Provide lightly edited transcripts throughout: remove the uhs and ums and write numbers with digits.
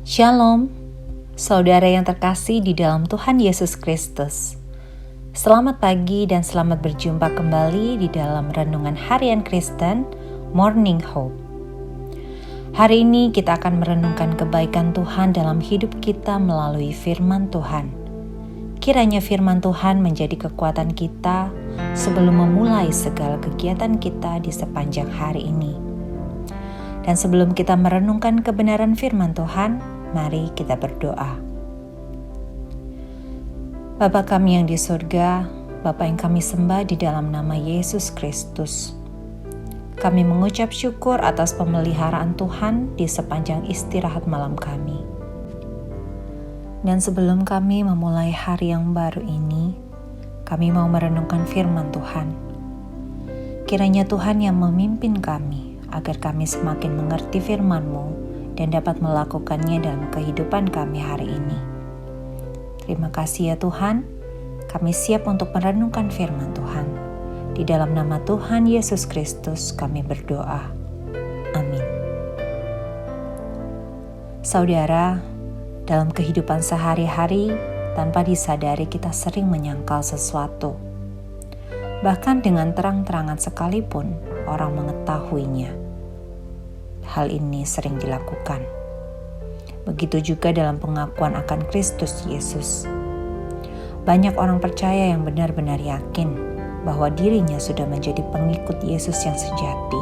Shalom, saudara yang terkasih di dalam Tuhan Yesus Kristus. Selamat pagi dan selamat berjumpa kembali di dalam Renungan Harian Kristen, Morning Hope. Hari ini kita akan merenungkan kebaikan Tuhan dalam hidup kita melalui firman Tuhan. Kiranya firman Tuhan menjadi kekuatan kita sebelum memulai segala kegiatan kita di sepanjang hari ini. Dan sebelum kita merenungkan kebenaran firman Tuhan, mari kita berdoa. Bapa kami yang di surga, Bapa yang kami sembah di dalam nama Yesus Kristus. Kami mengucap syukur atas pemeliharaan Tuhan di sepanjang istirahat malam kami. Dan sebelum kami memulai hari yang baru ini, kami mau merenungkan firman Tuhan. Kiranya Tuhan yang memimpin kami, agar kami semakin mengerti firman-Mu dan dapat melakukannya dalam kehidupan kami hari ini. Terima kasih ya Tuhan, kami siap untuk merenungkan firman Tuhan. Di dalam nama Tuhan Yesus Kristus kami berdoa. Amin. Saudara, dalam kehidupan sehari-hari, tanpa disadari kita sering menyangkal sesuatu. Bahkan dengan terang-terangan sekalipun, orang mengetahuinya. Hal ini sering dilakukan. Begitu juga dalam pengakuan akan Kristus Yesus. Banyak orang percaya yang benar-benar yakin bahwa dirinya sudah menjadi pengikut Yesus yang sejati.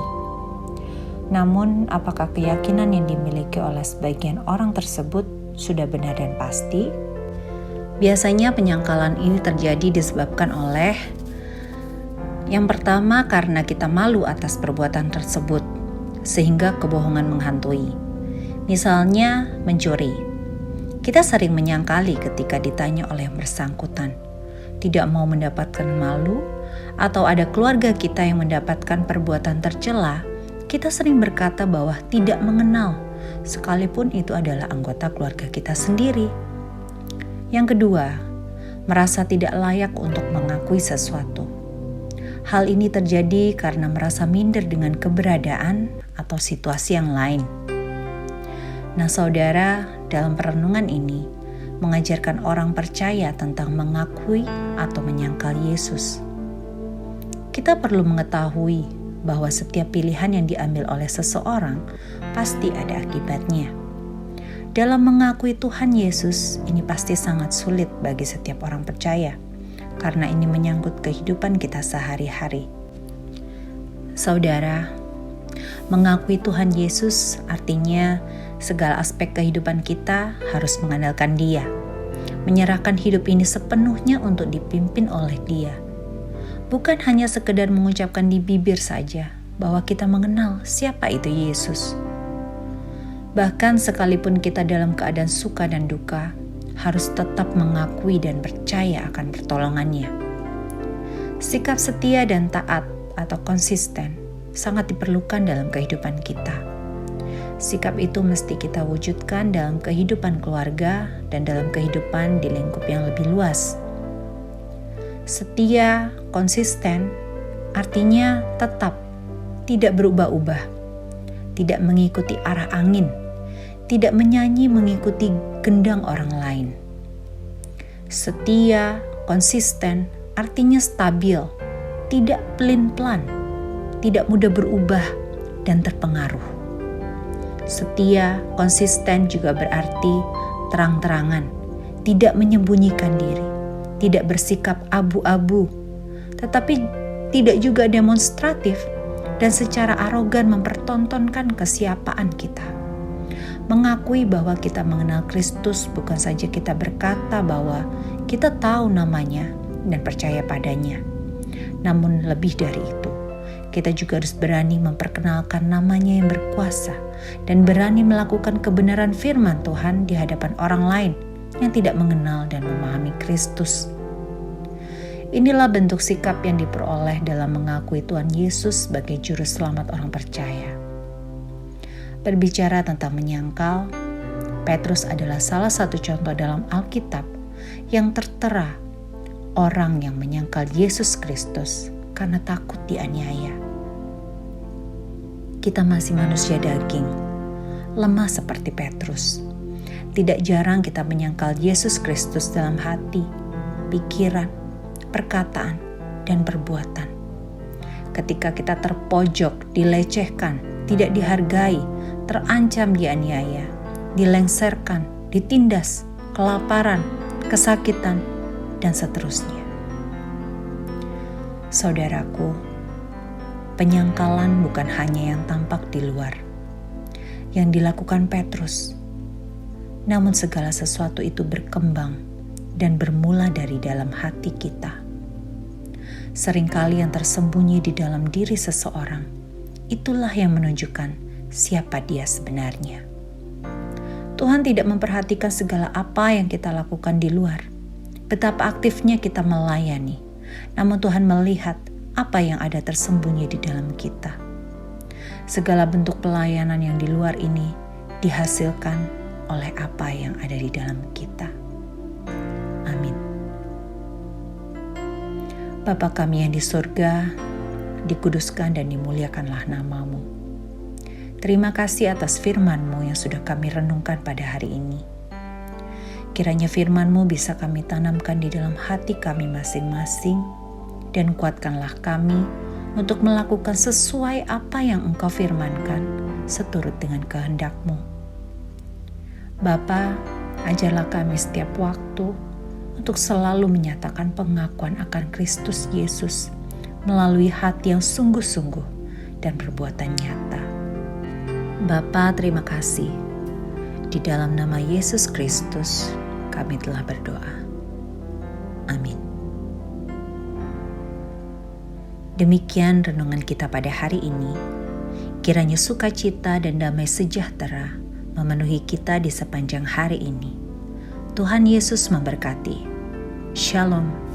Namun, apakah keyakinan yang dimiliki oleh sebagian orang tersebut sudah benar dan pasti? Biasanya penyangkalan ini terjadi disebabkan oleh yang pertama, karena kita malu atas perbuatan tersebut, sehingga kebohongan menghantui. Misalnya mencuri. Kita sering menyangkali ketika ditanya oleh yang bersangkutan, tidak mau mendapatkan malu, atau ada keluarga kita yang mendapatkan perbuatan tercela, kita sering berkata bahwa tidak mengenal, sekalipun itu adalah anggota keluarga kita sendiri. Yang kedua, merasa tidak layak untuk mengakui sesuatu. Hal ini terjadi karena merasa minder dengan keberadaan atau situasi yang lain. Nah saudara, dalam perenungan ini mengajarkan orang percaya tentang mengakui atau menyangkal Yesus. Kita perlu mengetahui bahwa setiap pilihan yang diambil oleh seseorang pasti ada akibatnya. Dalam mengakui Tuhan Yesus, ini pasti sangat sulit bagi setiap orang percaya, karena ini menyangkut kehidupan kita sehari-hari. Saudara, mengakui Tuhan Yesus artinya segala aspek kehidupan kita harus mengandalkan Dia, menyerahkan hidup ini sepenuhnya untuk dipimpin oleh Dia. Bukan hanya sekedar mengucapkan di bibir saja bahwa kita mengenal siapa itu Yesus. Bahkan sekalipun kita dalam keadaan suka dan duka, harus tetap mengakui dan percaya akan pertolongannya. Sikap setia dan taat atau konsisten sangat diperlukan dalam kehidupan kita. Sikap itu mesti kita wujudkan dalam kehidupan keluarga dan dalam kehidupan di lingkup yang lebih luas. Setia, konsisten, artinya tetap, tidak berubah-ubah, tidak mengikuti arah angin, tidak menyanyi mengikuti gendang orang lain. Setia, konsisten, artinya stabil, tidak pelin-pelan, tidak mudah berubah dan terpengaruh. Setia, konsisten juga berarti terang-terangan, tidak menyembunyikan diri, tidak bersikap abu-abu, tetapi tidak juga demonstratif dan secara arogan mempertontonkan kesiapaan kita. Mengakui bahwa kita mengenal Kristus bukan saja kita berkata bahwa kita tahu namanya dan percaya padanya. Namun lebih dari itu, kita juga harus berani memperkenalkan namanya yang berkuasa dan berani melakukan kebenaran firman Tuhan di hadapan orang lain yang tidak mengenal dan memahami Kristus. Inilah bentuk sikap yang diperoleh dalam mengakui Tuhan Yesus sebagai juru selamat orang percaya. Berbicara tentang menyangkal, Petrus adalah salah satu contoh dalam Alkitab yang tertera orang yang menyangkal Yesus Kristus karena takut dianiaya. Kita masih manusia daging, lemah seperti Petrus. tidak jarang kita menyangkal Yesus Kristus dalam hati, pikiran, perkataan, dan perbuatan. Ketika kita terpojok, dilecehkan, tidak dihargai, terancam dianiaya, dilengserkan, ditindas, kelaparan, kesakitan, dan seterusnya. Saudaraku, penyangkalan bukan hanya yang tampak di luar, yang dilakukan Petrus, namun segala sesuatu itu berkembang dan bermula dari dalam hati kita. Seringkali yang tersembunyi di dalam diri seseorang, itulah yang menunjukkan siapa dia sebenarnya. Tuhan tidak memperhatikan segala apa yang kita lakukan di luar, betapa aktifnya kita melayani, namun Tuhan melihat apa yang ada tersembunyi di dalam kita. Segala bentuk pelayanan yang di luar ini dihasilkan oleh apa yang ada di dalam kita. Amin. Bapa kami yang di surga, dikuduskan dan dimuliakanlah nama-Mu. Terima kasih atas firman-Mu yang sudah kami renungkan pada hari ini. Kiranya firman-Mu bisa kami tanamkan di dalam hati kami masing-masing, dan kuatkanlah kami untuk melakukan sesuai apa yang Engkau firmankan seturut dengan kehendak-Mu. Bapa, ajarlah kami setiap waktu untuk selalu menyatakan pengakuan akan Kristus Yesus melalui hati yang sungguh-sungguh dan perbuatan nyata. Bapa, terima kasih. Di dalam nama Yesus Kristus, kami telah berdoa. Amin. Demikian renungan kita pada hari ini. Kiranya sukacita dan damai sejahtera memenuhi kita di sepanjang hari ini. Tuhan Yesus memberkati. Shalom.